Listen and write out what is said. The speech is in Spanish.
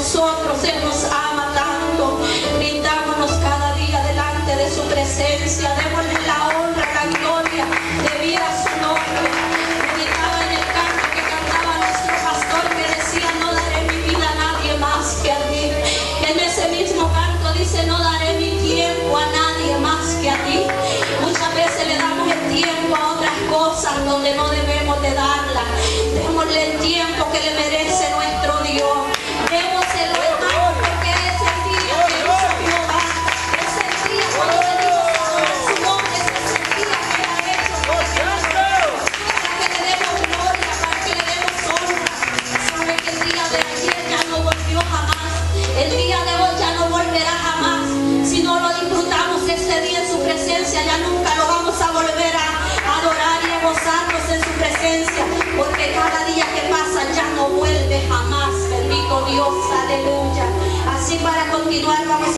nosotros. Él nos ama tanto. Brindámonos cada día delante de su presencia. Démosle la honra, la gloria, debida a su nombre. Meditaba en el canto que cantaba nuestro pastor, que decía: no daré mi vida a nadie más que a ti. En ese mismo canto dice: no daré mi tiempo a nadie más que a ti. Muchas veces le damos el tiempo a otras cosas donde no debemos de darla. Démosle el tiempo que le merece nuestro Dios. Démoselo, hermano, porque es el día que hizo Jehová. Es el día cuando venimos a adorar su nombre. Es el día que ha hecho por nosotros, para que le demos gloria, para que le demos honra. Sabe que el día de ayer ya no volvió jamás. El día de hoy ya no volverá jamás. Si no lo disfrutamos ese día en su presencia, ya nunca lo vamos a volver a adorar y a gozarnos en su presencia, porque cada día que pasa ya no vuelve jamás. Bendito Dios, aleluya. Así, para continuar, vamos